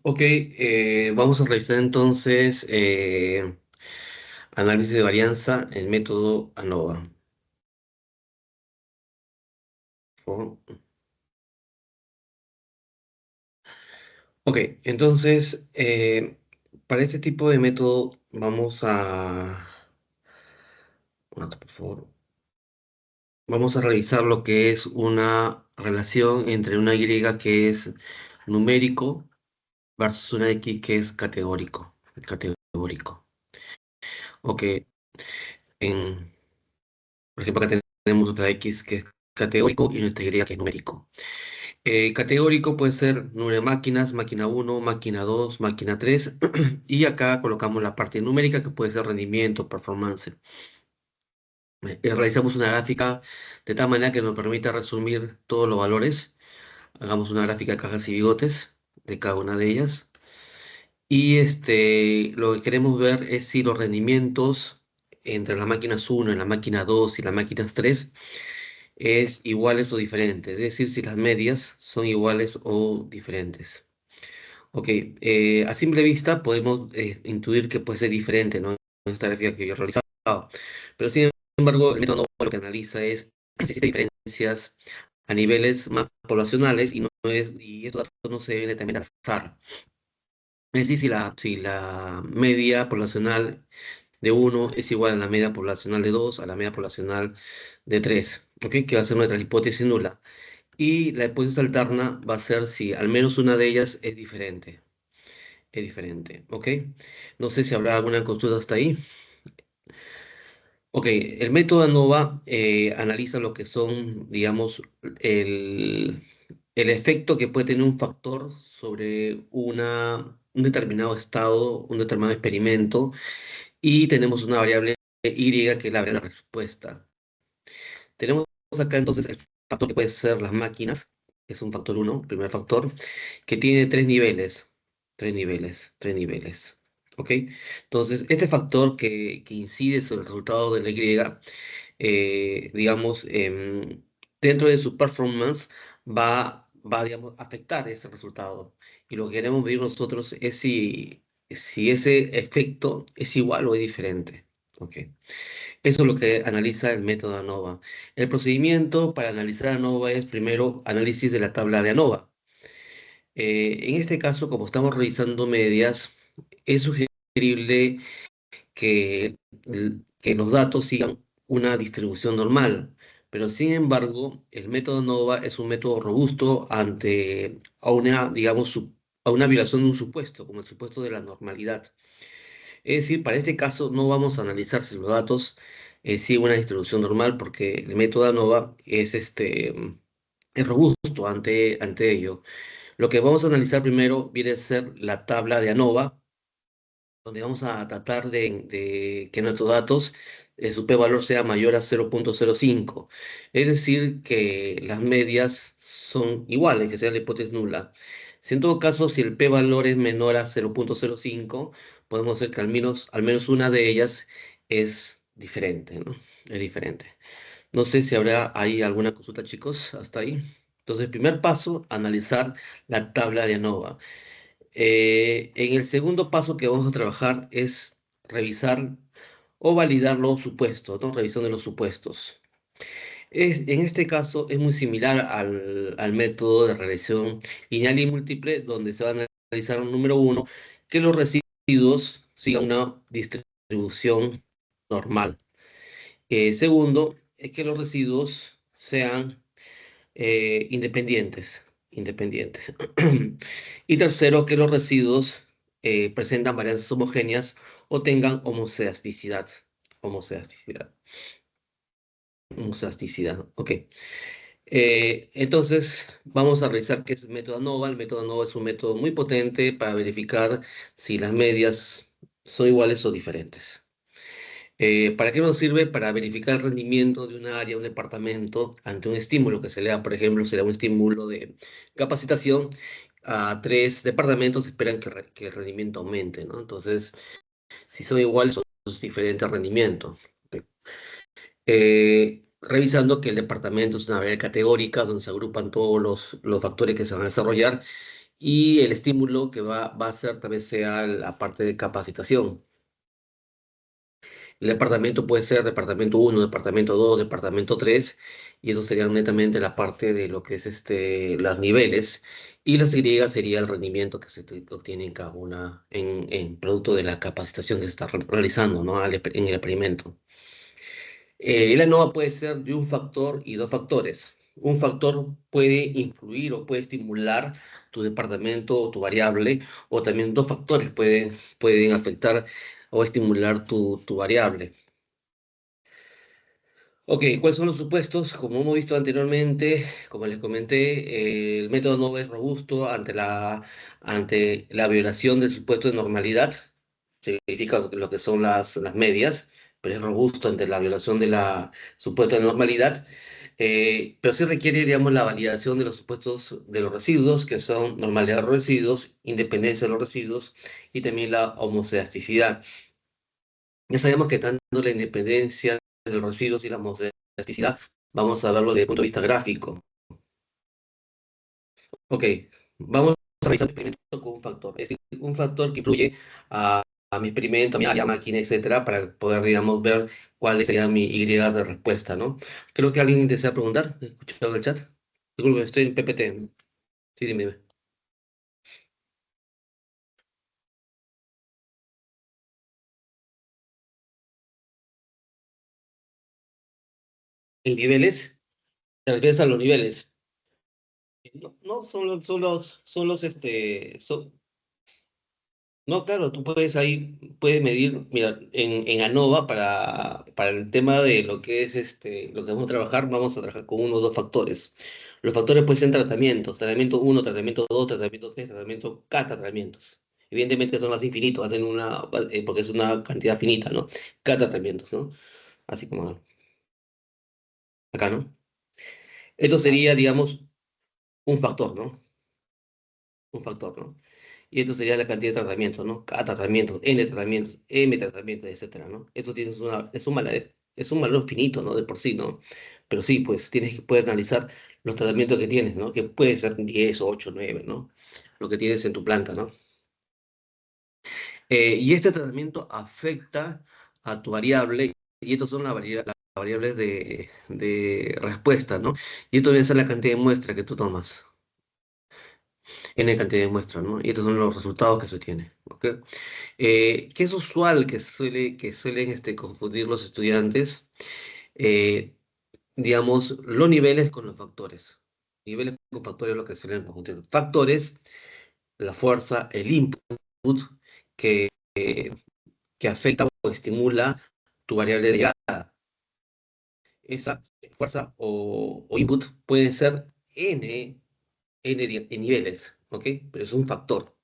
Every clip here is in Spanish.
Ok, vamos a revisar entonces análisis de varianza, el método ANOVA. Por- Ok, entonces para este tipo de método vamos a, un rato, por favor. Vamos a revisar lo que es una relación entre una Y que es numérico versus una X que es categórico. Categórico. Ok, en, por ejemplo, acá tenemos nuestra X que es categórico y nuestra Y que es numérico. Categórico puede ser número de máquinas, máquina uno, máquina 2, máquina 3, y acá colocamos la parte numérica que puede ser rendimiento, performance. Realizamos una gráfica de tal manera que nos permita resumir todos los valores. Hagamos una gráfica de cajas y bigotes de cada una de ellas. Y lo que queremos ver es si los rendimientos entre las máquinas uno, y la máquina 2 y las máquinas 3 es iguales o diferentes. Es decir, si las medias son iguales o diferentes. Ok, a simple vista podemos intuir que puede ser diferente, ¿no? Esta gráfica que yo he realizado. Pero sin embargo, el método no lo que analiza es si existen diferencias a niveles más poblacionales y estos datos no se deben determinar al azar. Es decir, si la media poblacional de uno es igual a la media poblacional de 2 a la media poblacional de 3, ¿ok? Que va a ser nuestra hipótesis nula. Y la hipótesis alterna va a ser si al menos una de ellas es diferente. Es diferente, ¿ok? No sé si habrá alguna consulta hasta ahí. Ok, el método ANOVA analiza lo que son, digamos, el, el efecto que puede tener un factor sobre un determinado estado, un determinado experimento, y tenemos una variable Y que es la variable de respuesta. Tenemos acá entonces el factor que puede ser las máquinas, que es un factor uno, primer factor, que tiene tres niveles. ¿Ok? Entonces, este factor que incide sobre el resultado de la Y, digamos, dentro de su performance va, digamos, a afectar ese resultado. Y lo que queremos ver nosotros es si ese efecto es igual o es diferente. ¿Ok? Eso es lo que analiza el método ANOVA. El procedimiento para analizar ANOVA es primero análisis de la tabla de ANOVA. En este caso, como estamos revisando medias, es sugerible que los datos sigan una distribución normal, pero sin embargo, el método ANOVA es un método robusto ante digamos, a una violación de un supuesto, como el supuesto de la normalidad. Es decir, para este caso no vamos a analizar si los datos siguen una distribución normal porque el método ANOVA es robusto ante ello. Lo que vamos a analizar primero viene a ser la tabla de ANOVA, donde vamos a tratar de que nuestros datos, su p-valor sea mayor a 0,05. Es decir, que las medias son iguales, que sea la hipótesis nula. Si en todo caso, si el p-valor es menor a 0,05, podemos ver que al menos una de ellas es diferente, ¿no? Es diferente. No sé si habrá ahí alguna consulta, chicos, hasta ahí. Entonces, primer paso, analizar la tabla de ANOVA. En el segundo paso que vamos a trabajar es revisar o validar los supuestos, ¿no? Revisión de los supuestos. En este caso es muy similar al método de regresión lineal y múltiple, donde se va a analizar un número uno, que los residuos sigan una distribución normal. Segundo, es que los residuos sean independientes. Y tercero, que los residuos presentan varianzas homogéneas o tengan homoceasticidad. Homoceasticidad. Homoceasticidad. Ok. Entonces, vamos a revisar qué es el método ANOVA. El método ANOVA es un método muy potente para verificar si las medias son iguales o diferentes. ¿Para qué nos sirve? Para verificar el rendimiento de un área, un departamento, ante un estímulo que se le da, por ejemplo, será un estímulo de capacitación. A tres departamentos esperan que el rendimiento aumente, ¿no? Entonces, si son iguales, es diferente rendimiento. ¿Ok? Revisando que el departamento es una variable categórica donde se agrupan todos los factores que se van a desarrollar y el estímulo que va a ser tal vez sea la parte de capacitación. El departamento puede ser departamento uno, departamento 2, departamento 3, y eso sería netamente la parte de lo que es los niveles, y la Y sería el rendimiento que obtiene en cada una, en producto de la capacitación que se está realizando, ¿no? En el experimento. La ANOVA puede ser de un factor y dos factores. Un factor puede influir o puede estimular tu departamento o tu variable, o también dos factores pueden afectar o estimular tu variable. Ok, ¿cuáles son los supuestos? Como hemos visto anteriormente, como les comenté, el método no es robusto ante la violación del supuesto de normalidad, significa lo que son las medias, pero es robusto ante la violación de la supuesta de normalidad, pero sí requiere, digamos, la validación de los supuestos de los residuos, que son normalidad de los residuos, independencia de los residuos y también la homocedasticidad. Ya sabemos que tanto la independencia de los residuos y la homoelasticidad, vamos a verlo desde el punto de vista gráfico. Ok, vamos a realizar un experimento con un factor, es decir, un factor que influye a mi experimento, a mi máquina, etcétera, para poder, digamos, ver cuál sería mi Y de respuesta, ¿no? Creo que alguien desea preguntar, ¿he escuchado el chat? Disculpe, estoy en PPT. Sí, dime. ¿En niveles? ¿Te refieres a los niveles? No, no no, claro, tú puedes ahí, puedes medir, mira, en ANOVA para el tema de lo que es lo que vamos a trabajar con uno o dos factores. Los factores pueden ser tratamientos, tratamiento uno, tratamiento 2, tratamiento 3, tratamiento, K tratamientos. Evidentemente son más infinitos, va a tener porque es una cantidad finita, ¿no? K tratamientos, ¿no? Así como acá, ¿no? Esto sería, digamos, un factor, ¿no? Un factor, ¿no? Y esto sería la cantidad de tratamientos, ¿no? K tratamientos, N tratamientos, M tratamientos, etcétera, ¿no? Eso es un valor finito, ¿no? De por sí, ¿no? Pero sí, pues puedes analizar los tratamientos que tienes, ¿no? Que puede ser 10, 8, 9, ¿no? Lo que tienes en tu planta, ¿no? Y este tratamiento afecta a tu variable, y estas son las variables de respuesta, ¿no? Y esto viene a ser la cantidad de muestra que tú tomas, N cantidad de muestras, ¿no? Y estos son los resultados que se tienen, ¿ok? ¿Qué es usual que suelen confundir los estudiantes? Eh, digamos, los niveles con los factores. Niveles con factores es lo que suelen confundir. Factores, la fuerza, el input que, que afecta o estimula tu variable de llegada. Esa fuerza o input puede ser n niveles, ¿ok? Pero es un factor.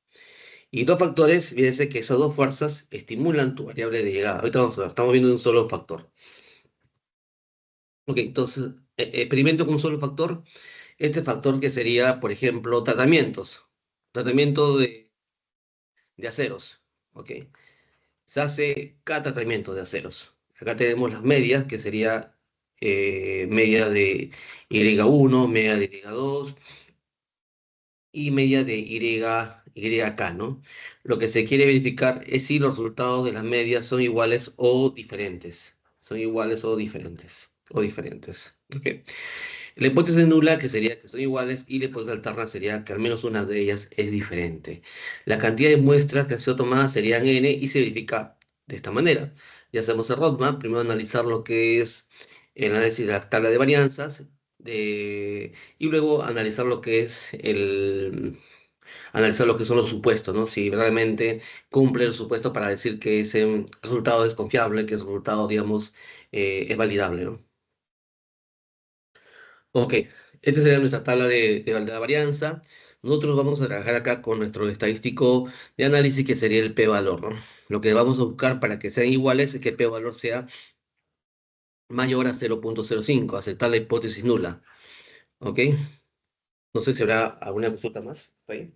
Y dos factores, fíjense que esas dos fuerzas estimulan tu variable de llegada. Ahorita vamos a ver, estamos viendo un solo factor. Ok, entonces, experimento con un solo factor. Este factor que sería, por ejemplo, tratamientos. Tratamiento de aceros. Ok, se hace cada tratamiento de aceros. Acá tenemos las medias, que sería media de Y1, media de Y2 y media de YK, ¿no? Lo que se quiere verificar es si los resultados de las medias son iguales o diferentes. Son iguales o diferentes. O diferentes. ¿Ok? La hipótesis nula, que sería que son iguales, y la hipótesis alterna sería que al menos una de ellas es diferente. La cantidad de muestras que han sido tomadas serían n y se verifica de esta manera. Ya hacemos el roadmap, primero analizar lo que es el análisis de la tabla de varianzas, y luego analizar lo que son los supuestos, ¿no? Si realmente cumple el supuesto para decir que ese resultado es confiable, que ese resultado, digamos, es validable, ¿no? Ok, esta sería nuestra tabla de la varianza. Nosotros vamos a trabajar acá con nuestro estadístico de análisis, que sería el p-valor, ¿no? Lo que vamos a buscar para que sean iguales es que el p-valor sea mayor a 0,05, aceptar la hipótesis nula, ¿ok? No sé si habrá alguna consulta más. ¿Está ahí?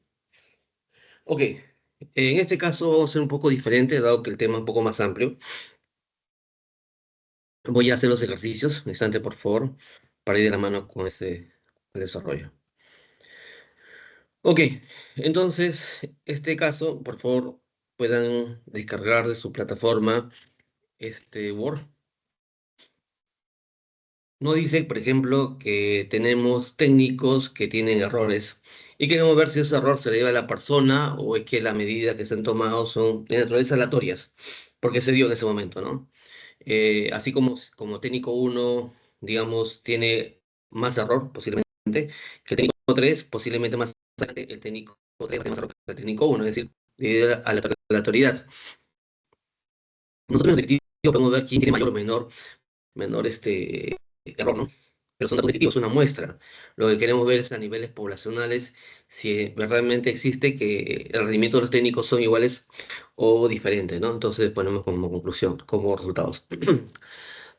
Ok, en este caso vamos a ser un poco diferente, dado que el tema es un poco más amplio. Voy a hacer los ejercicios, un instante, por favor, para ir de la mano con el desarrollo. Ok, entonces, este caso, por favor, puedan descargar de su plataforma este Word. No dice, por ejemplo, que tenemos técnicos que tienen errores y queremos ver si ese error se debe a la persona o es que las medidas que se han tomado son de naturaleza aleatorias, porque se dio en ese momento, ¿no? Así como técnico uno, digamos, tiene más error posiblemente que el técnico 3, posiblemente más el técnico 3 tiene más error que el técnico uno, es decir, debido a la aleatoriedad. Nosotros en el podemos ver quién tiene mayor o menor error, ¿no? Pero son datos objetivos, una muestra. Lo que queremos ver es a niveles poblacionales si verdaderamente existe que el rendimiento de los técnicos son iguales o diferentes, ¿no? Entonces ponemos como conclusión, como resultados.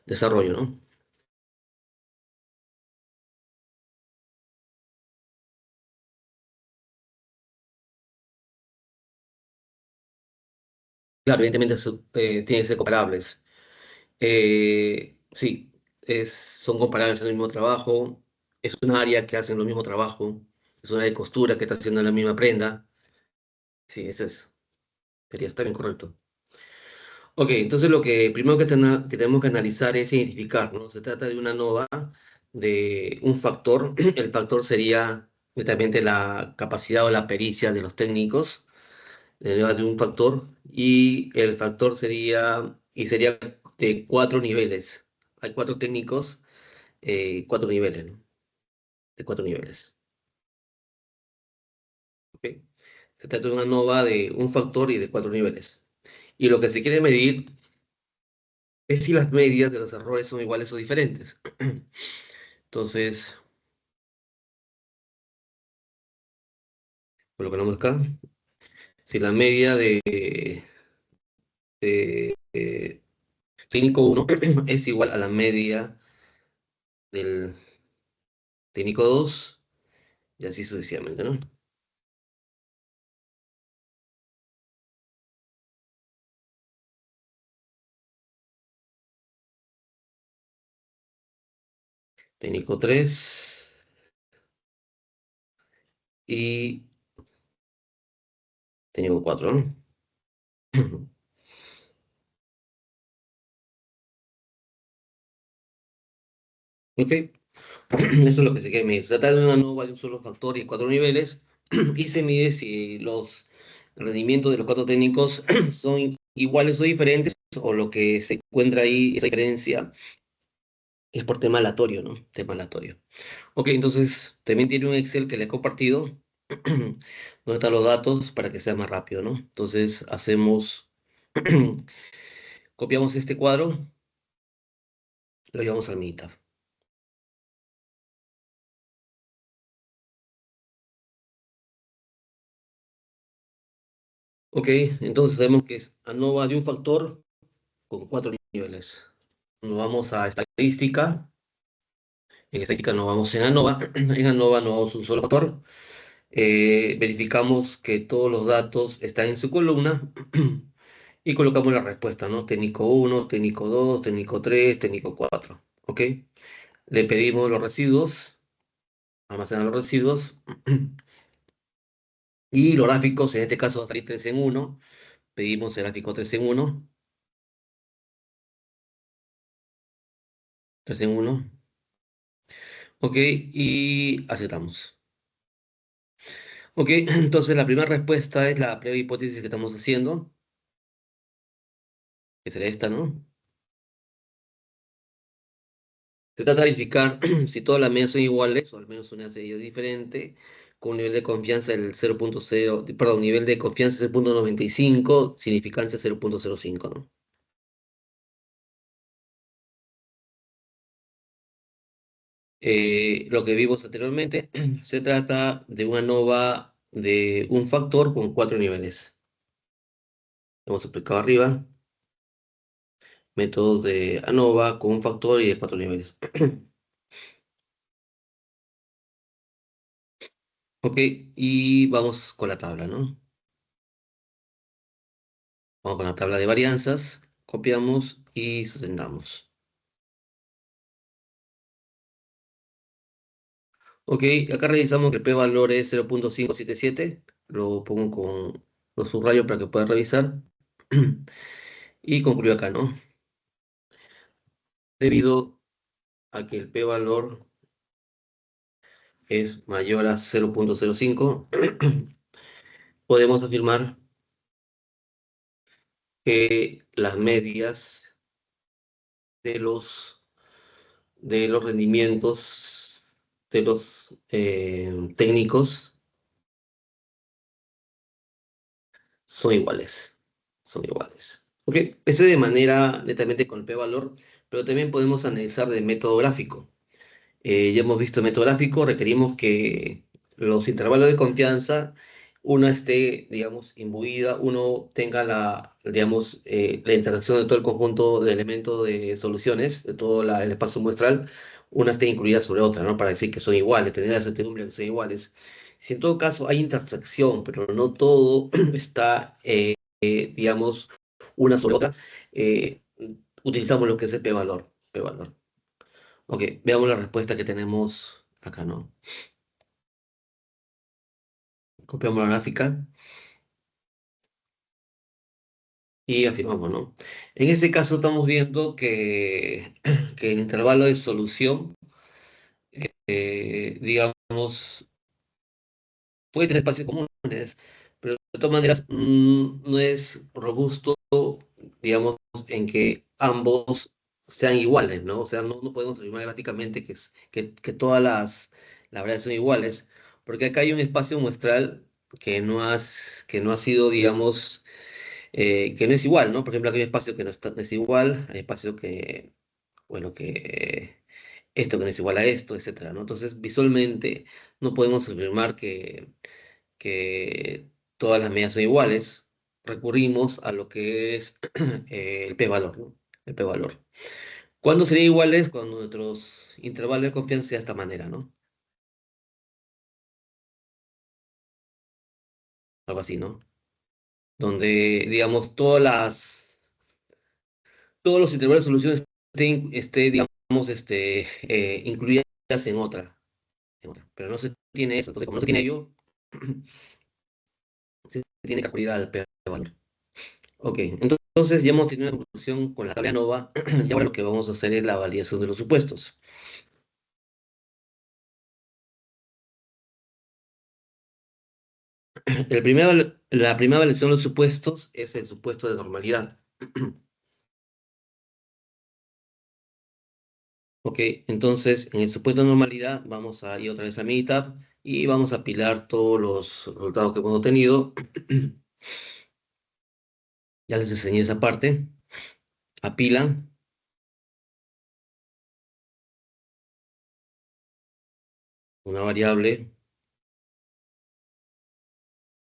Desarrollo, ¿no? Claro, evidentemente tienen que ser comparables. Sí, son comparables en el mismo trabajo, es un área que hacen el mismo trabajo, es una área de costura que está haciendo la misma prenda. Sí, eso es, sería está bien correcto. Ok, entonces lo que primero que tenemos que analizar es identificar, ¿no? Se trata de una nova de un factor. El factor sería netamente la capacidad o la pericia de los técnicos, de un factor, y el factor sería de cuatro niveles. Hay cuatro técnicos, cuatro niveles, ¿no? De cuatro niveles. ¿Ok? Se trata de una nova de un factor y de cuatro niveles. Y lo que se quiere medir es si las medias de los errores son iguales o diferentes. Entonces, colocamos acá, si la media de técnico uno es igual a la media del técnico 2 y así sucesivamente, ¿no? Técnico 3 y técnico 4, ¿no? ¿Ok? Eso es lo que se quiere medir. Se trata de una nova de un solo factor y cuatro niveles y se mide si los rendimientos de los cuatro técnicos son iguales o diferentes o lo que se encuentra ahí, esa diferencia, es por tema aleatorio, ¿no? Tema aleatorio. Ok, entonces también tiene un Excel que le he compartido, donde están los datos para que sea más rápido, ¿no? Entonces copiamos este cuadro, lo llevamos al Meetup. Ok, entonces sabemos que es ANOVA de un factor con cuatro niveles. Nos vamos a estadística. En estadística nos vamos en ANOVA. En ANOVA nos vamos a un solo factor. Verificamos que todos los datos están en su columna y colocamos la respuesta, ¿no? Técnico uno, técnico 2, técnico 3, técnico 4. ¿Ok? Le pedimos los residuos, almacenar los residuos y los gráficos, en este caso va a salir 3 en uno. Pedimos el gráfico 3 en uno, 3 en uno. Ok, y aceptamos. Ok, entonces la primera respuesta es la prueba hipótesis que estamos haciendo, que será esta, ¿no? Se trata de verificar si todas las medidas son iguales, o al menos una serie diferente, con un nivel de confianza del 0.0, perdón, nivel de confianza 0.95, significancia 0.05, ¿no? Lo que vimos anteriormente, se trata de una ANOVA de un factor con cuatro niveles. Hemos explicado arriba, métodos de ANOVA con un factor y de cuatro niveles. Ok, y vamos con la tabla, ¿no? Vamos con la tabla de varianzas, copiamos y sustentamos. Ok, acá revisamos que el p-valor es 0.577. Lo pongo con los subrayos para que puedas revisar. Y concluyo acá, ¿no? Debido a que el p-valor es mayor a 0.05, podemos afirmar que las medias de los rendimientos de los técnicos son iguales. Son iguales. Ok, ese de manera netamente con el p-valor, pero también podemos analizar de método gráfico. Ya hemos visto el método gráfico, requerimos que los intervalos de confianza, una esté, digamos, imbuida, uno tenga digamos, la interacción de todo el conjunto de elementos de soluciones, de todo el espacio muestral, una esté incluida sobre otra, ¿no? Para decir que son iguales, tener la certidumbre de que son iguales. Si en todo caso hay intersección, pero no todo está, digamos, una sobre otra, eh, utilizamos lo que es el p-valor. P-valor. Ok, veamos la respuesta que tenemos acá, ¿no? Copiamos la gráfica y afirmamos, ¿no? En ese caso estamos viendo que, que el intervalo de solución, digamos, puede tener espacios comunes, pero de todas maneras no es robusto, digamos, en que ambos sean iguales, ¿no? O sea, no podemos afirmar gráficamente que todas las variables son iguales, porque acá hay un espacio muestral que no ha sido, digamos, que no es igual, ¿no? Por ejemplo, aquí hay un espacio que no es igual, hay espacio que, bueno, que esto que no es igual a esto, etcétera, ¿no? Entonces, visualmente no podemos afirmar que todas las medidas son iguales, recurrimos a lo que es el p-valor, ¿no? El p-valor. ¿Cuándo serían iguales? Cuando nuestros intervalos de confianza sea de esta manera, ¿no? Algo así, ¿no? Donde, digamos, todos los intervalos de solución digamos, incluidas en otra. Pero no se tiene eso. Entonces, como no se tiene ello, se tiene que acudir al p-valor. Ok, entonces ya hemos tenido una conclusión con la tabla ANOVA y ahora lo que vamos a hacer es la validación de los supuestos. La primera validación de los supuestos es el supuesto de normalidad. Ok, entonces en el supuesto de normalidad vamos a ir otra vez a Minitab y vamos a apilar todos los resultados que hemos obtenido. Ya les enseñé esa parte. Apilan, una variable.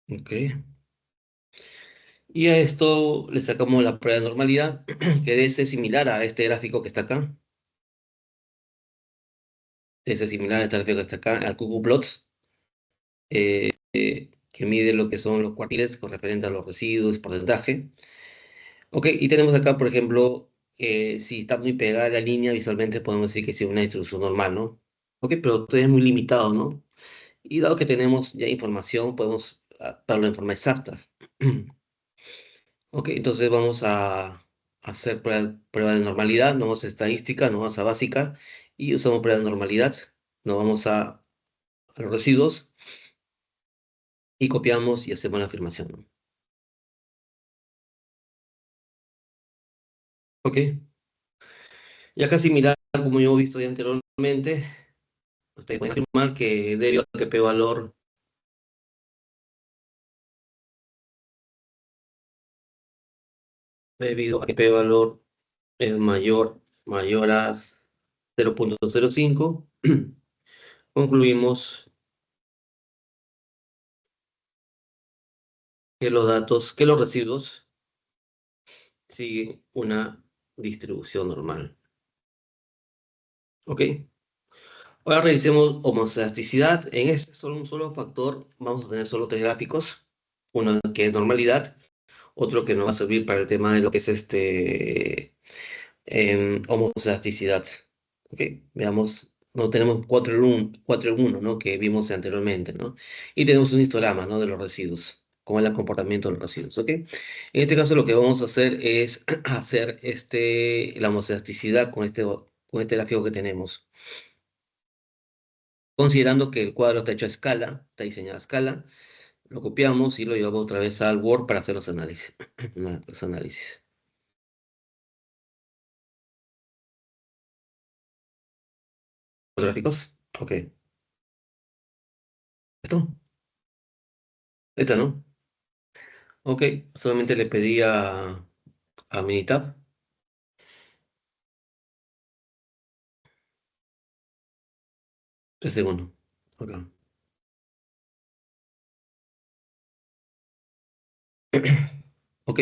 Ok. Y a esto le sacamos la prueba de normalidad, que debe ser similar a este gráfico que está acá. Debe ser similar a este gráfico que está acá, al ggplot, que mide lo que son los cuartiles con referente a los residuos, porcentaje. Ok, y tenemos acá, por ejemplo, si está muy pegada la línea, visualmente podemos decir que es una distribución normal, ¿no? Ok, pero todavía es muy limitado, ¿no? Y dado que tenemos ya información, podemos darlo en forma exacta. Ok, entonces vamos a hacer prueba de normalidad, no vamos a estadística, no vamos a básica, y usamos prueba de normalidad, no vamos a los residuos, y copiamos y hacemos la afirmación, ¿no? Ok, y acá similar, como yo he visto ya anteriormente, ustedes pueden afirmar que debido a que p-valor debido a que p-valor es mayor a 0.05, concluimos que los residuos siguen una distribución normal. ¿Ok? Ahora revisemos homoelasticidad. En este solo un solo factor vamos a tener solo tres gráficos. Uno que es normalidad, otro que nos va a servir para el tema de lo que es homoelasticidad. ¿Ok? Veamos No tenemos 4 en 1, ¿no? Que vimos anteriormente, ¿no? Y tenemos un histograma, ¿no? De los residuos, cómo es el comportamiento de los residuos, ¿ok? En este caso lo que vamos a hacer es hacer la homoelasticidad con este gráfico que tenemos, considerando que el cuadro está hecho a escala, está diseñado a escala, lo copiamos y lo llevamos otra vez al Word para hacer los análisis. Los análisis. ¿Los gráficos? Ok. ¿Esto? Esta, ¿no? Ok, solamente le pedí a Minitab. 3 segundos. Ok. Ok,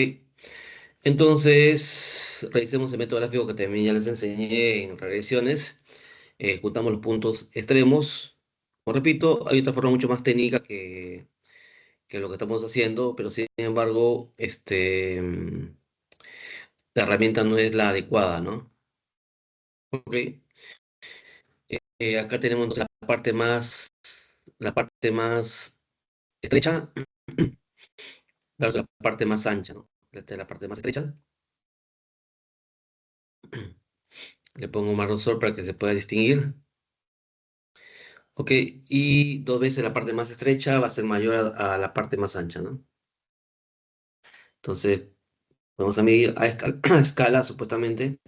entonces revisemos el método gráfico que también ya les enseñé en regresiones. Juntamos los puntos extremos. Como repito, hay otra forma mucho más técnica que lo que estamos haciendo, pero sin embargo, la herramienta no es la adecuada, ¿no? Ok, acá tenemos la parte más estrecha, la parte más ancha, ¿no? Esta es la parte más estrecha. Le pongo un marrón para que se pueda distinguir. Ok, y 2 veces la parte más estrecha va a ser mayor a la parte más ancha, ¿no? Entonces, vamos a medir a escala, a escala, supuestamente.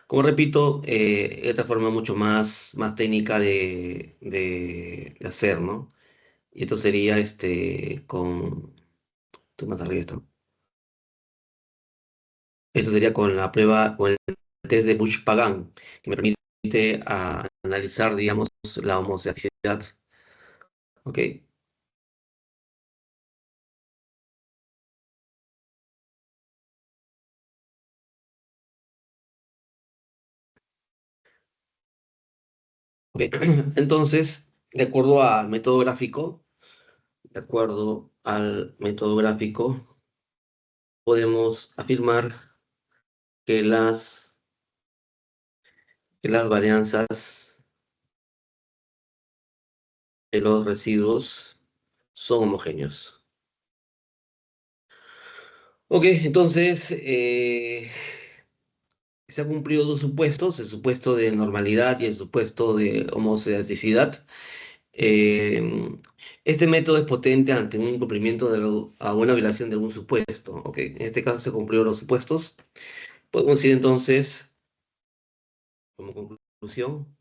Como repito, esta forma mucho más técnica de hacer, ¿no? Y esto sería esto más arriba esto. Esto sería con la prueba, con el test de Bush-Pagan, que me permite analizar, digamos, la homocesticidad. ¿Ok? Ok. Entonces, de acuerdo al método gráfico, podemos afirmar que las varianzas de los residuos son homogéneos. Ok, entonces se han cumplido dos supuestos, el supuesto de normalidad y el supuesto de homocedasticidad. Eh, este método es potente ante un incumplimiento a una violación de algún supuesto. Ok, en este caso se cumplieron los supuestos. Podemos decir entonces, como conclusión,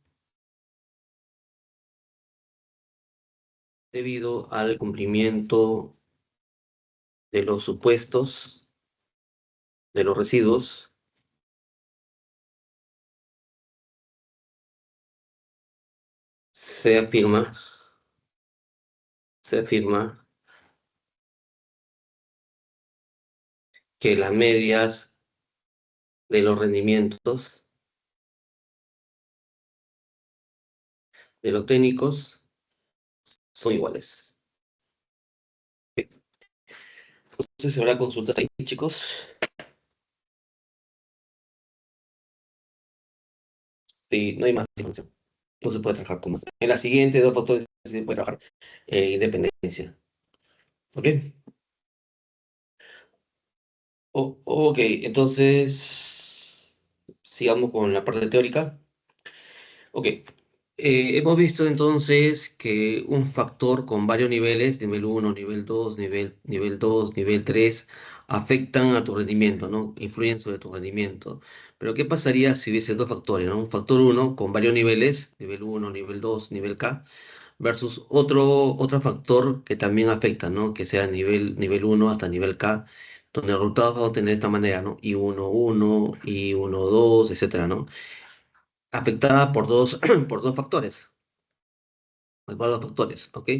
debido al cumplimiento de los supuestos de los residuos, se afirma, se afirma que las medias de los rendimientos de los técnicos son iguales. Entonces, habrá consultas ahí, chicos. Sí, no hay más información. No se puede trabajar con más. En la siguiente dos factores se puede trabajar independencia. ¿Ok? Ok, entonces sigamos con la parte teórica. Ok, hemos visto entonces que un factor con varios niveles, nivel uno, nivel 2, nivel 2, nivel 3, afectan a tu rendimiento, ¿no? Influyen sobre tu rendimiento. Pero ¿qué pasaría si hubiese dos factores, ¿no? Un factor uno con varios niveles, nivel uno, nivel 2, nivel K, versus otro factor que también afecta, ¿no? Que sea nivel uno hasta nivel K, donde el resultado va a tener de esta manera, ¿no? I1, I1, 2, etcétera, ¿no? Afectada por dos factores. Por dos factores, ¿ok?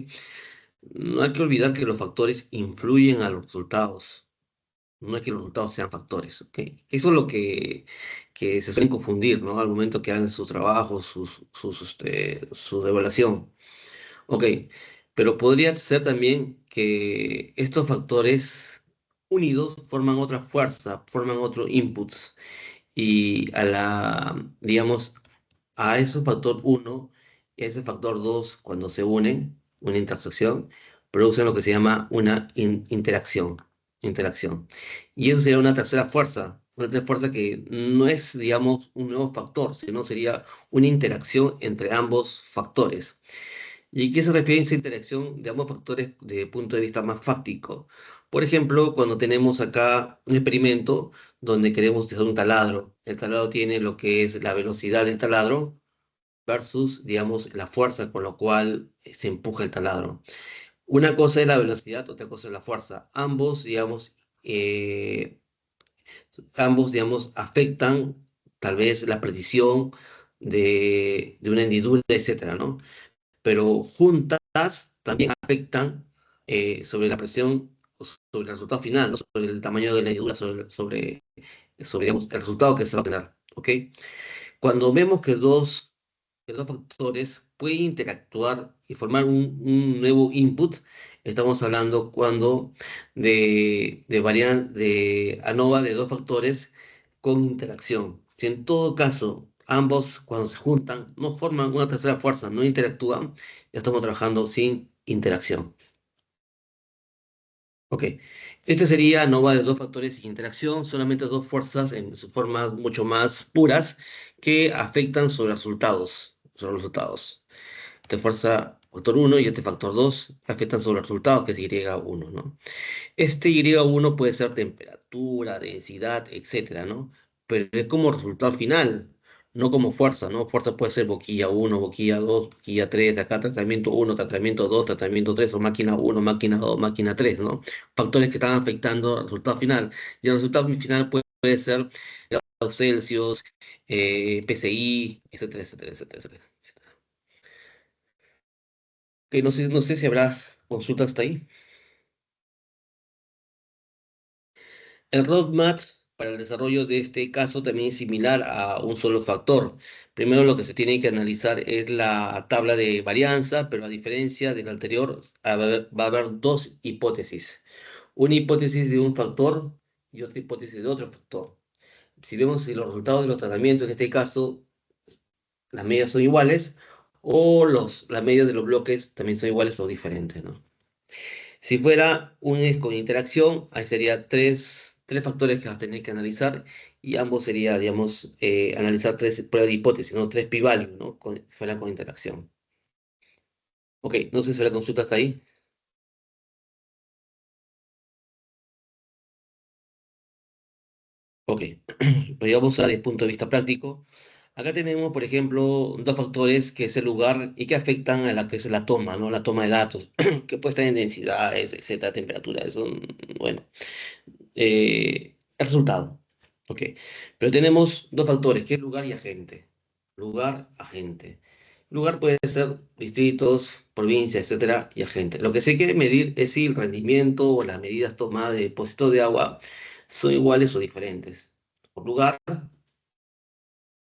No hay que olvidar que los factores influyen a los resultados. No es que los resultados sean factores, ¿ok? Eso es lo que se suelen confundir, ¿no? Al momento que hacen sus trabajos, su evaluación. Ok, pero podría ser también que estos factores unidos forman otra fuerza, forman otro inputs y digamos, a ese factor uno y a ese factor 2 cuando se unen, una intersección, producen lo que se llama una interacción. Interacción. Y eso sería una tercera fuerza que no es, digamos, un nuevo factor, sino sería una interacción entre ambos factores. ¿Y qué se refiere a esa interacción de ambos factores desde el punto de vista más fáctico? Por ejemplo, cuando tenemos acá un experimento donde queremos hacer un taladro, el taladro tiene lo que es la velocidad del taladro versus, digamos, la fuerza con la cual se empuja el taladro. Una cosa es la velocidad, otra cosa es la fuerza. Eh, ambos, digamos, afectan tal vez la precisión de una hendidura, etcétera, ¿no? Pero juntas también afectan sobre la presión, sobre el resultado final, ¿no? Sobre el tamaño de la hendidura, sobre, digamos, el resultado que se va a tener, ¿ok? Cuando vemos que dos factores pueden interactuar y formar un nuevo input, estamos hablando cuando de ANOVA de dos factores con interacción. Si en todo caso ambos cuando se juntan no forman una tercera fuerza, no interactúan, ya estamos trabajando sin interacción. Ok, este sería ANOVA de dos factores sin interacción, solamente dos fuerzas en sus formas mucho más puras que afectan sobre los resultados. Este fuerza factor uno y este factor 2 afectan sobre el resultado, que es Y1, ¿no? Este Y1 puede ser temperatura, densidad, etcétera, ¿no? Pero es como resultado final, no como fuerza, ¿no? Fuerza puede ser boquilla uno, boquilla 2, boquilla 3, acá tratamiento uno, tratamiento 2, tratamiento 3, o máquina uno, máquina 2, máquina 3, ¿no? Factores que están afectando al resultado final. Y el resultado final puede ser grados Celsius, PCI, etcétera, etcétera, etcétera, etcétera. Que no sé si habrá consultas hasta ahí. El roadmap para el desarrollo de este caso también es similar a un solo factor. Primero lo que se tiene que analizar es la tabla de varianza, pero a diferencia del anterior, va a haber dos hipótesis. Una hipótesis de un factor y otra hipótesis de otro factor. Si vemos si los resultados de los tratamientos, en este caso, las medias son iguales, o las medias de los bloques también son iguales o diferentes, ¿no? Si fuera un eje con interacción, ahí sería tres factores que vas a tener que analizar y ambos sería, digamos, analizar tres pruebas de hipótesis, ¿no? Tres p-values, ¿no? Fuera con interacción. Ok, no sé si la consulta está ahí. Ok, pero vamos a desde el punto de vista práctico. Acá tenemos, por ejemplo, dos factores que es el lugar y que afectan a la que es la toma, ¿no? La toma de datos, que puede estar en densidades, etcétera, temperatura, eso, bueno. El resultado. Ok. Pero tenemos dos factores, que es lugar y agente. Lugar, agente. Lugar puede ser distritos, provincias, etcétera, y agente. Lo que sí hay que medir es si el rendimiento o las medidas tomadas de depósito de agua son iguales o diferentes. Por lugar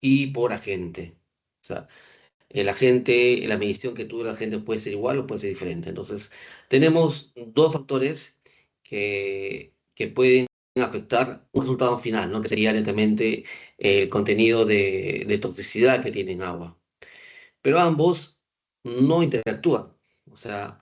y por agente. O sea, el agente, la medición que tuvo el agente puede ser igual o puede ser diferente. Entonces, tenemos dos factores que pueden afectar un resultado final, ¿no? Que sería netamente el contenido de toxicidad que tiene en agua. Pero ambos no interactúan. O sea,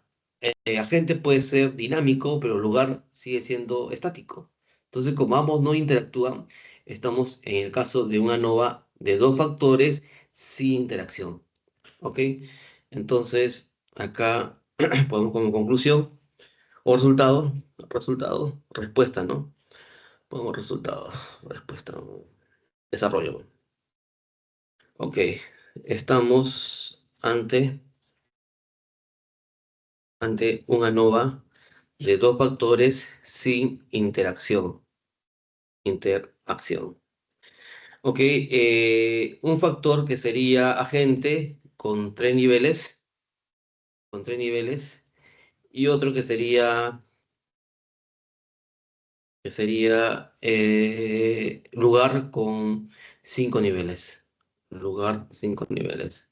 el agente puede ser dinámico, pero el lugar sigue siendo estático. Entonces, como ambos no interactúan, estamos en el caso de una ANOVA de dos factores sin interacción. ¿Ok? Entonces, acá podemos como conclusión o respuesta, ¿no? Pongo resultado, respuesta, ¿no? Desarrollo. Ok, estamos ante una ANOVA de dos factores sin interacción. Interacción. Ok, un factor que sería agente con tres niveles, y otro que sería lugar con 5 niveles. Lugar, 5 niveles.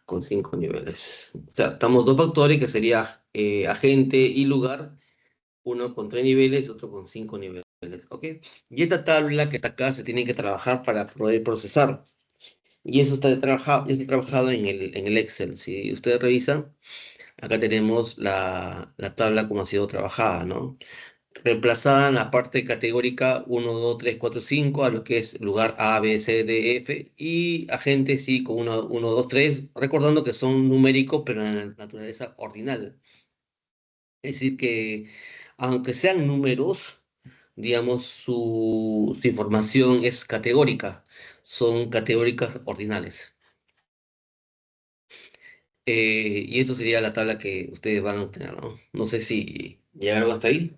Con 5 niveles. O sea, estamos dos factores que sería agente y lugar, uno con 3 niveles y otro con 5 niveles. ¿Ok? Y esta tabla que está acá se tiene que trabajar para poder procesar. Y eso ya está trabajado en el Excel. Si ustedes revisan, acá tenemos la tabla como ha sido trabajada, ¿no? Reemplazada en la parte categórica 1, 2, 3, 4, 5 a lo que es lugar A, B, C, D, F y agentes sí con 1, 1, 2, 3, recordando que son numéricos pero en naturaleza ordinal. Es decir, que aunque sean números, digamos, su información es categórica, son categóricas ordinales. Y esto sería la tabla que ustedes van a obtener, ¿no? No sé si llegaron hasta ahí,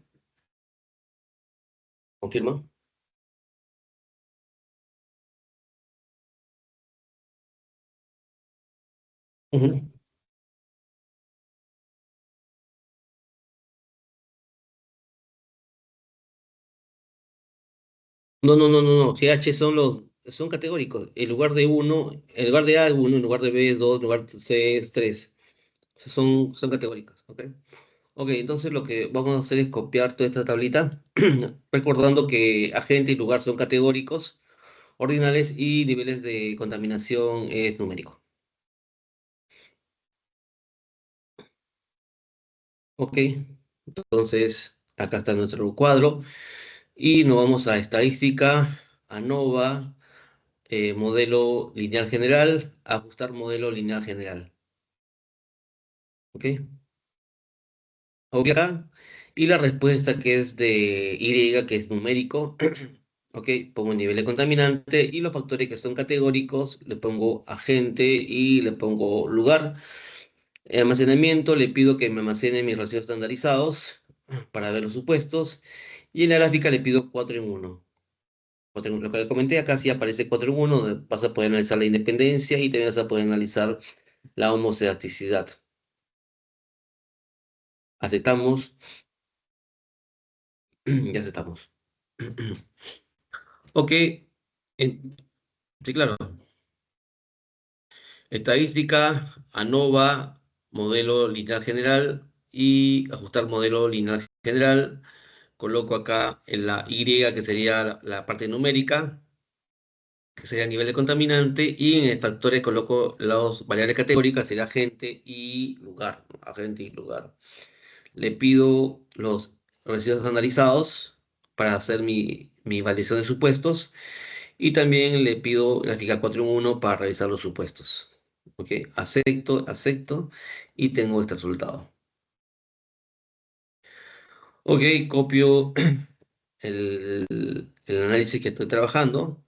¿confirma? Ujú. No, no, no, no, no. GH son categóricos. En lugar de A es uno, en lugar de B es 2, en lugar de C es 3. Son categóricos, ¿ok? Ok, entonces lo que vamos a hacer es copiar toda esta tablita, recordando que agente y lugar son categóricos, ordinales y niveles de contaminación es numérico. Ok, entonces acá está nuestro cuadro y nos vamos a estadística, ANOVA, modelo lineal general, ajustar modelo lineal general. ¿Ok? Ok acá. Y la respuesta que es de Y, que es numérico. Ok, pongo nivel de contaminante y los factores que son categóricos, le pongo agente y le pongo lugar. Almacenamiento, le pido que me almacene mis residuos estandarizados para ver los supuestos. Y en la gráfica le pido 4 en 1. Lo que comenté acá sí aparece 4 en 1, donde vas a poder analizar la independencia y también vas a poder analizar la homosedaticidad. Aceptamos, ya aceptamos. Ok, sí, claro. Estadística, ANOVA, modelo lineal general y ajustar modelo lineal general. Coloco acá en la Y, que sería la parte numérica, que sería nivel de contaminante, y en factores coloco las variables categóricas, sería agente y lugar, ¿no? Agente y lugar. Le pido los residuos estandarizados para hacer mi validación de supuestos. Y también le pido gráfica 4 en 1 para revisar los supuestos. Ok, acepto, acepto y tengo este resultado. Ok, copio el análisis que estoy trabajando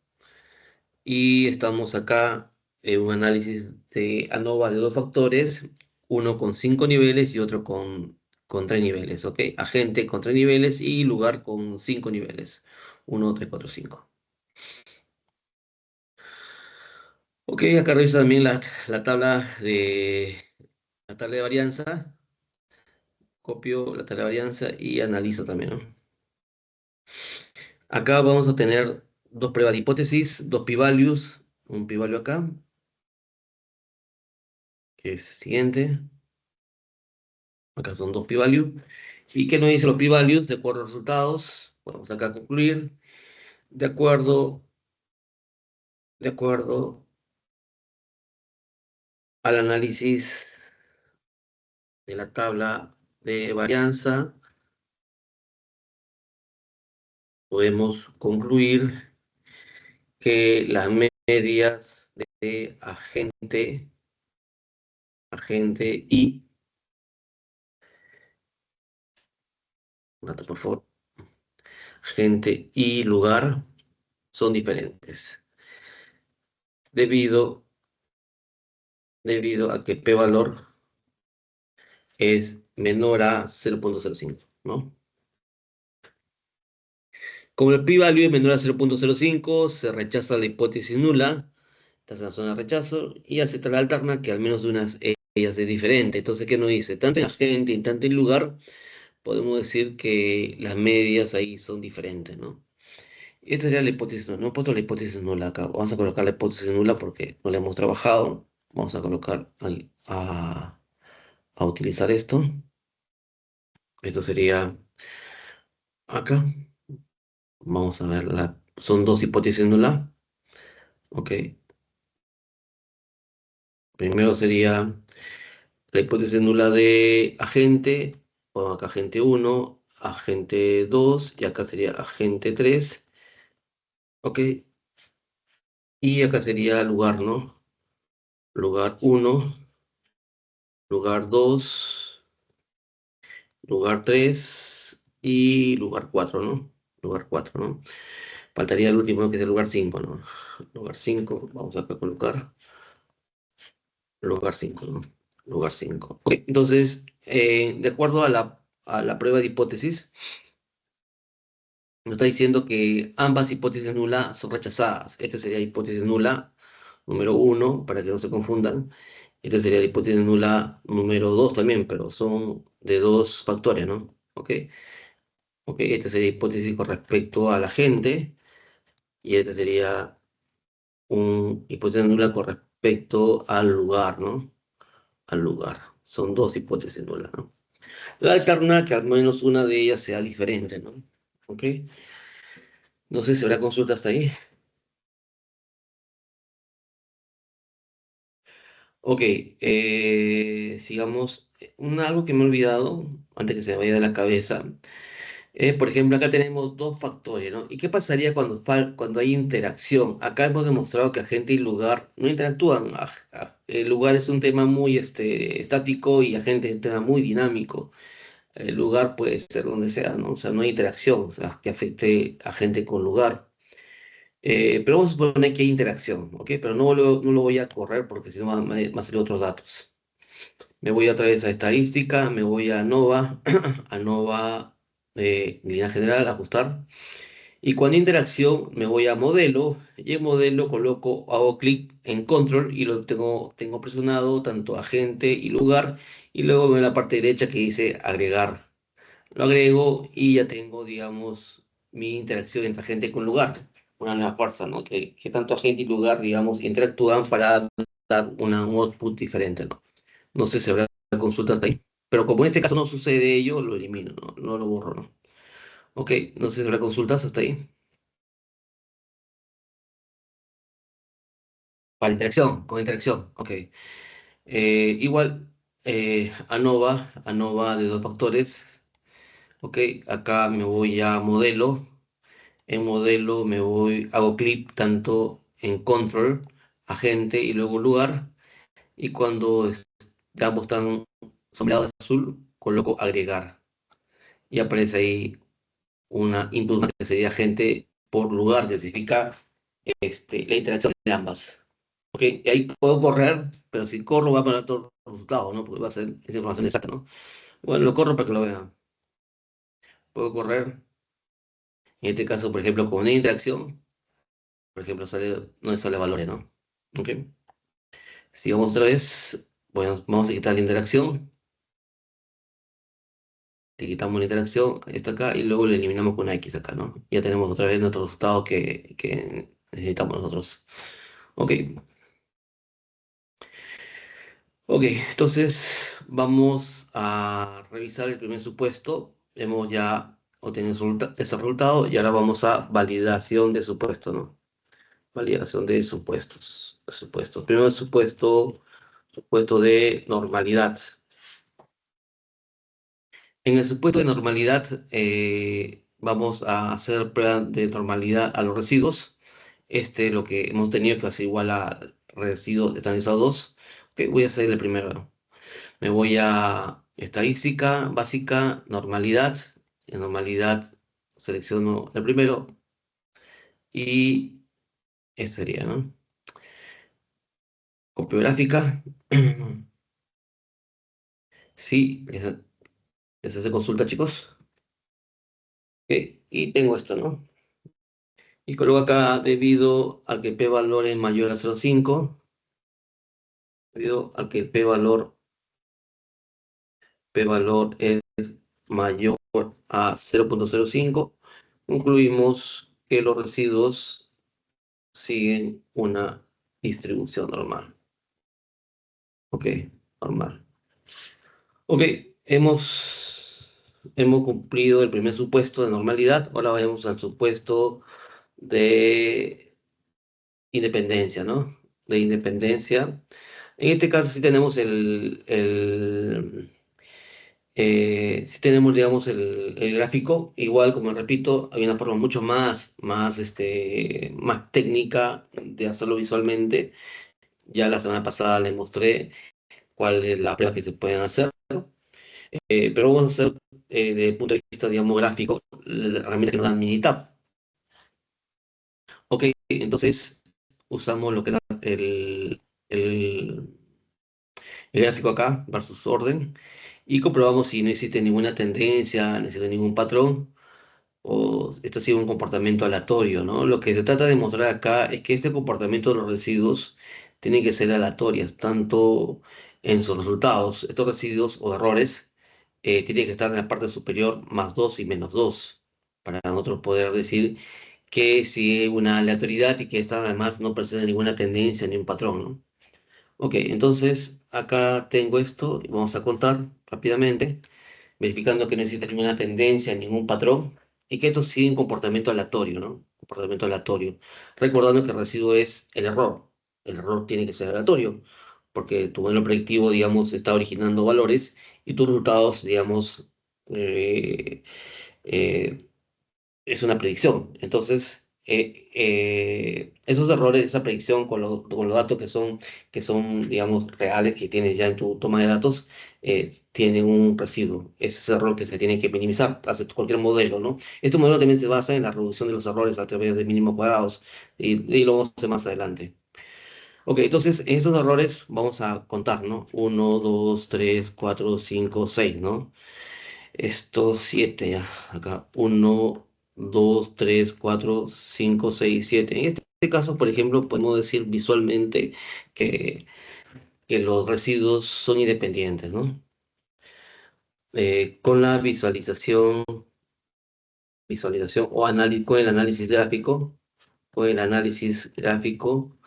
y estamos acá en un análisis de ANOVA de dos factores, uno con 5 niveles y otro con 3 niveles. Ok, agente con 3 niveles y lugar con 5 niveles. 1, 3, 4, 5. Ok, acá reviso también la tabla de varianza, copio la tabla de varianza y analizo también, ¿no? Acá vamos a tener dos pruebas de hipótesis, dos p-values, un p-value acá, que es el siguiente, acá son dos p-values. ¿Y qué nos dicen los p-values? De acuerdo a los resultados, vamos acá a concluir, de acuerdo, de acuerdo al análisis de la tabla de varianza, podemos concluir que las medias de agente y, un dato por favor, agente y lugar son diferentes, debido, debido a que p-valor es menor a 0,05, ¿no? Como el p-value es menor a 0,05, se rechaza la hipótesis nula, está en la zona de rechazo, y acepta la alterna, que al menos de unas ellas es diferente. Entonces, ¿qué nos dice? Tanto en agente y tanto en lugar, podemos decir que las medias ahí son diferentes, ¿no? Esta sería la hipótesis, no he puesto la hipótesis nula acá. Vamos a colocar la hipótesis nula porque no la hemos trabajado. Vamos a colocar a utilizar esto. Esto sería acá. Vamos a ver, son dos hipótesis nula. Ok. Primero sería la hipótesis nula de agente, o acá agente uno, agente 2 y acá sería agente 3. Ok, y acá sería lugar, ¿no? Lugar uno, lugar 2, lugar 3 y lugar 4, ¿no? Lugar 4, ¿no? Faltaría el último, que es el lugar 5, ¿no? Lugar 5, vamos acá a colocar lugar 5, ¿no? Lugar 5. Ok, entonces, de acuerdo a la prueba de hipótesis, nos está diciendo que ambas hipótesis nulas son rechazadas. Esta sería hipótesis nula número uno, para que no se confundan. Esta sería la hipótesis nula número 2 también, pero son de dos factores, ¿no? ¿Ok? Ok, esta sería hipótesis con respecto a la gente y esta sería un hipótesis nula con respecto al lugar, ¿no? Al lugar. Son dos hipótesis nulas, ¿no? La alterna que al menos una de ellas sea diferente, ¿no? ¿Ok? No sé si habrá consulta hasta ahí. Ok, sigamos. Algo que me he olvidado, antes que se me vaya de la cabeza, es, por ejemplo, acá tenemos dos factores, ¿no? ¿Y qué pasaría cuando hay interacción? Acá hemos demostrado que agente y lugar no interactúan. El lugar es un tema muy estático y agente es un tema muy dinámico. El lugar puede ser donde sea, ¿no? O sea, no hay interacción, o sea, que afecte a gente con lugar. Pero vamos a suponer que hay interacción, ¿ok? Pero no lo voy a correr porque si no va a salir otros datos. Me voy otra vez a estadística, me voy a ANOVA, ANOVA línea general, ajustar. Y cuando hay interacción me voy a modelo y en modelo hago clic en control y tengo presionado tanto agente y lugar y luego me voy a la parte derecha que dice agregar. Lo agrego y ya tengo, digamos, mi interacción entre agente con lugar. Una nueva fuerza, ¿no? Que tanto agente y lugar, digamos, interactúan para dar un output diferente, ¿no? No sé si habrá consultas hasta ahí. Pero como en este caso no sucede ello, lo elimino, ¿no? No lo borro, ¿no? Ok, no sé si habrá consultas hasta ahí. Para interacción, con interacción, ok. Igual, ANOVA de dos factores. Ok, acá me voy a modelo. En modelo hago clic tanto en control, agente y luego lugar. Y cuando ambos están sombreados de azul, coloco agregar. Y aparece ahí una input que sería agente por lugar, que significa la interacción de ambas. Ok, y ahí puedo correr, pero si corro va a poner todos los resultados, ¿no? Porque va a ser esa información exacta, ¿no? Bueno, lo corro para que lo vean. Puedo correr. En este caso, por ejemplo, con una interacción, por ejemplo, no sale valores, ¿no? Ok. Sigamos otra vez. Bueno, vamos a quitar la interacción. Le quitamos la interacción, está acá, y luego le eliminamos con una X acá, ¿no? Ya tenemos otra vez nuestro resultado que necesitamos nosotros. Ok, ok, entonces vamos a revisar el primer supuesto. Hemos ya obtenido ese resultado y ahora vamos a validación de supuesto, ¿no? Validación de supuestos. Supuestos. Primero supuesto de normalidad. En el supuesto de normalidad, vamos a hacer prueba de normalidad a los residuos. Lo que hemos tenido que hacer igual a residuos estandarizados 2. Ok, voy a hacer el primero. Me voy a estadística básica, normalidad. En normalidad selecciono el primero y este sería, ¿no? Copia gráfica. Sí, les hace consulta, chicos. Ok, y tengo esto, ¿no? Y coloco acá debido al que p-valor es mayor a 0,5, debido al que p-valor es mayor a 0,05, concluimos que los residuos siguen una distribución normal. Ok, normal. Ok, hemos cumplido el primer supuesto de normalidad. Ahora vayamos al supuesto de independencia, ¿no? De independencia. En este caso sí tenemos, digamos, el gráfico. Igual, como repito, hay una forma mucho más técnica de hacerlo visualmente. Ya la semana pasada les mostré cuál es la prueba que se pueden hacer. Pero vamos a hacer, desde el punto de vista, digamos, gráfico, la herramienta que nos da Minitab. Ok, entonces usamos lo que da el gráfico acá versus orden y comprobamos si no existe ninguna tendencia, no existe ningún patrón o esto ha sido un comportamiento aleatorio, ¿no? Lo que se trata de mostrar acá es que este comportamiento de los residuos tiene que ser aleatorios, tanto en sus resultados. Estos residuos o errores tienen que estar en la parte superior más 2 y menos 2 para nosotros poder decir que si hay una aleatoriedad y que esta además no presenta ninguna tendencia ni un patrón, ¿no? Ok, entonces acá tengo esto y vamos a contar rápidamente, verificando que no existe ninguna tendencia, ningún patrón y que esto sigue un comportamiento aleatorio, ¿no? Comportamiento aleatorio. Recordando que el residuo es el error. El error tiene que ser aleatorio porque tu modelo predictivo, digamos, está originando valores y tus resultados, digamos, eh, eh, es una predicción. Entonces, esos errores, esa predicción con los datos que son, digamos, reales, que tienes ya en tu toma de datos, tienen un residuo. Ese es el error que se tiene que minimizar, hace cualquier modelo, ¿no? Este modelo también se basa en la reducción de los errores a través de mínimos cuadrados y lo vamos a hacer más adelante. Ok, entonces, en estos errores vamos a contar, ¿no? Uno, 2, 3, 4, 5, 6, ¿no? Estos siete ya. Acá, uno, 2, 3, 4, 5, 6, 7. En este caso, por ejemplo, podemos decir visualmente que, que los residuos son independientes, ¿no? Con la visualización con el análisis gráfico,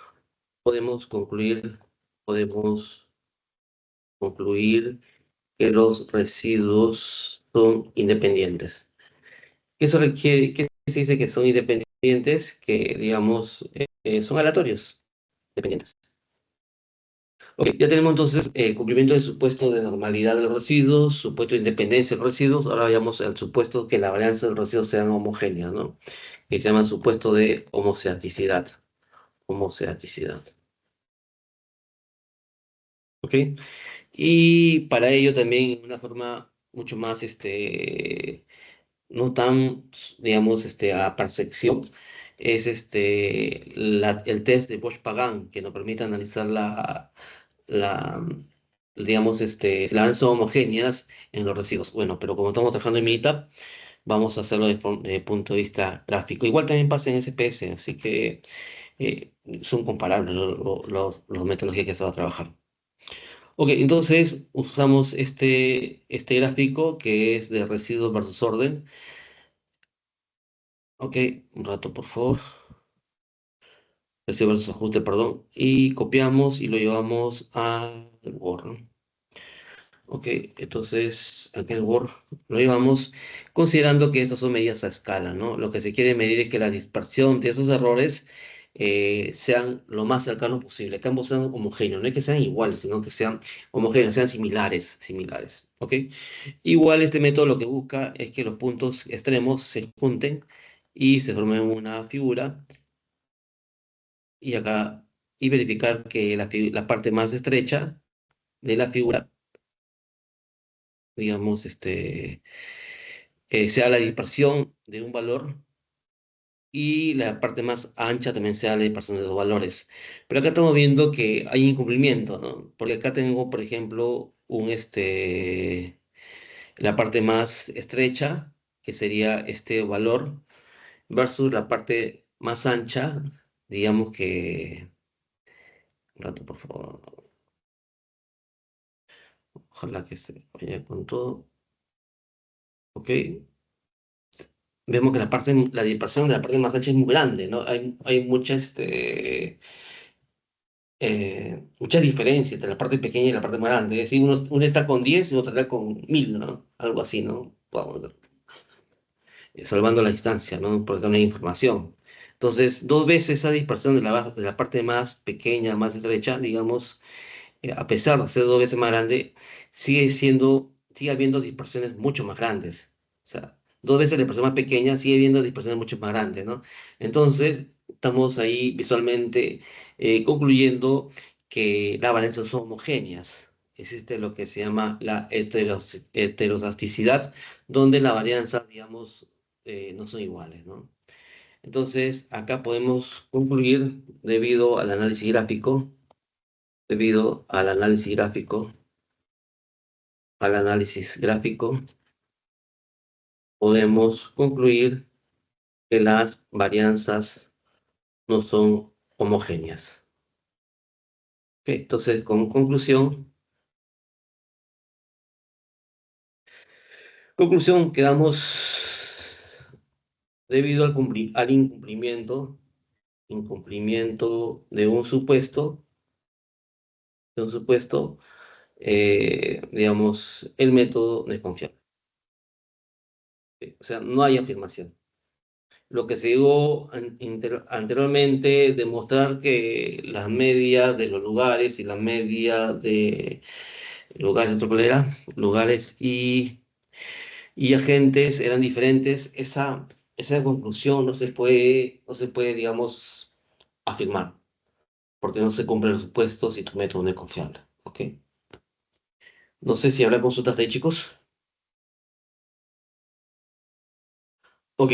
podemos podemos concluir que los residuos son independientes. Eso requiere, ¿qué se dice que son independientes? Que, digamos, son aleatorios, dependientes. Ok, ya tenemos entonces el cumplimiento del supuesto de normalidad de los residuos, supuesto de independencia de los residuos. Ahora vayamos al supuesto que la varianza de los residuos sean homogéneas, ¿no? Que se llama supuesto de homoceaticidad. Homoceaticidad. ¿Ok? Y para ello también una forma mucho más, no tan, digamos, a percepción, es el test de Bosch-Pagan, que nos permite analizar la, digamos, las balanzas homogéneas en los residuos. Bueno, pero como estamos trabajando en Minitab, vamos a hacerlo de punto de vista gráfico. Igual también pasa en SPS, así que eh, son comparables los metodologías que se va a trabajar. Ok, entonces usamos este gráfico que es de residuos versus orden. Ok, un rato por favor. Recibo versus ajuste, perdón. Y copiamos y lo llevamos al Word, ¿no? Ok, entonces aquí en el Word lo llevamos considerando que estas son medidas a escala, ¿no? Lo que se quiere medir es que la dispersión de esos errores sean lo más cercano posible, que ambos sean homogéneos, no es que sean iguales, sino que sean homogéneos, sean similares, ¿ok? Igual este método lo que busca es que los puntos extremos se junten y se formen una figura y acá y verificar que la parte más estrecha de la figura, digamos, sea la dispersión de un valor y la parte más ancha también sea la dispersión de dos valores. Pero acá estamos viendo que hay incumplimiento, ¿no? Porque acá tengo, por ejemplo, la parte más estrecha, que sería este valor, versus la parte más ancha, digamos que... Un rato, por favor. Ojalá que se vaya con todo. Ok. Vemos que la dispersión de la parte más ancha es muy grande, ¿no? Hay mucha diferencia entre la parte pequeña y la parte más grande. Es decir, uno está con 10 y otro está con 1000, ¿no? Algo así, ¿no? Vamos, salvando la distancia, ¿no? Porque no hay información. Entonces, dos veces esa dispersión de la parte más pequeña, más estrecha, digamos, a pesar de ser 2 veces más grande, sigue habiendo dispersiones mucho más grandes. O sea, 2 veces la dispersión más pequeña, sigue habiendo dispersiones mucho más grandes, ¿no? Entonces, estamos ahí visualmente concluyendo que las varianzas son homogéneas. Existe lo que se llama la heterodasticidad, donde las varianzas, digamos, no son iguales, ¿no? Entonces, acá podemos concluir debido al análisis gráfico, podemos concluir que las varianzas no son homogéneas. Ok, entonces, como conclusión, quedamos debido al incumplimiento de un supuesto, digamos, el método no es confiable. O sea, no hay afirmación. Lo que se dijo anteriormente, demostrar que las medias de los lugares y la media de lugares, otro cuál era, lugares y agentes eran diferentes, esa conclusión no se puede, digamos, afirmar, porque no se cumplen los supuestos y tu método no es confiable. ¿Ok? No sé si habrá consultas de ahí, chicos. Ok,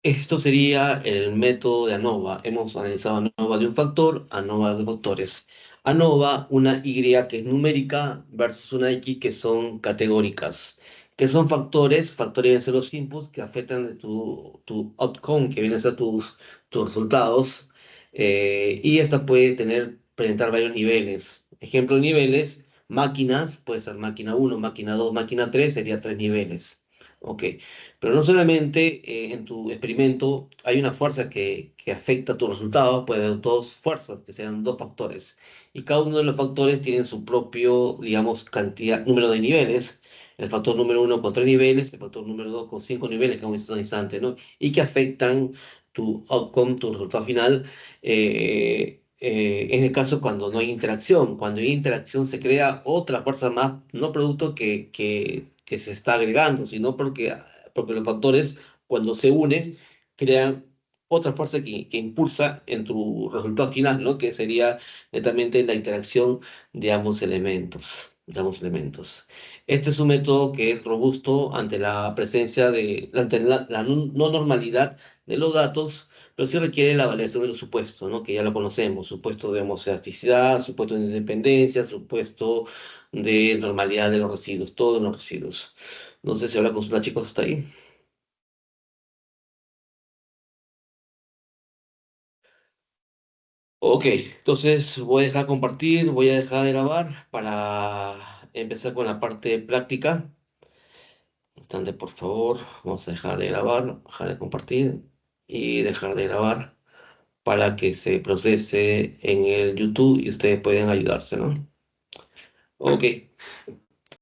esto sería el método de ANOVA. Hemos analizado ANOVA de un factor, ANOVA de dos factores. ANOVA, una Y que es numérica versus una X que son categóricas. Que son factores vienen a ser los inputs que afectan de tu outcome, que vienen a ser tus resultados. Y esta puede presentar varios niveles. Ejemplo de niveles, máquinas, puede ser máquina uno, máquina 2, máquina 3, sería 3 niveles. Ok. Pero no solamente en tu experimento hay una fuerza que afecta tu resultado, puede haber dos fuerzas, que sean dos factores. Y cada uno de los factores tiene su propio, digamos, número de niveles. El factor número uno con 3 niveles, el factor número dos con 5 niveles, que hemos visto en un instante, ¿no? Y que afectan tu outcome, tu resultado final. En el caso cuando no hay interacción. Cuando hay interacción se crea otra fuerza más, no producto que se está agregando, sino porque los factores, cuando se unen, crean otra fuerza que impulsa en tu resultado final, ¿no? Que sería netamente la interacción de ambos elementos. Este es un método que es robusto ante la presencia ante la no normalidad de los datos, pero sí requiere la validación de los supuestos, ¿no? Que ya lo conocemos: supuesto de homocedasticidad, supuesto de independencia, supuesto de normalidad de los residuos, todos los residuos. No sé si habrá consulta, chicos, hasta ahí. Ok, entonces voy a dejar compartir, voy a dejar de grabar para empezar con la parte práctica. Un instante, por favor. Vamos a dejar de grabar, dejar de compartir y dejar de grabar para que se procese en el YouTube y ustedes pueden ayudarse, ¿no? Ok,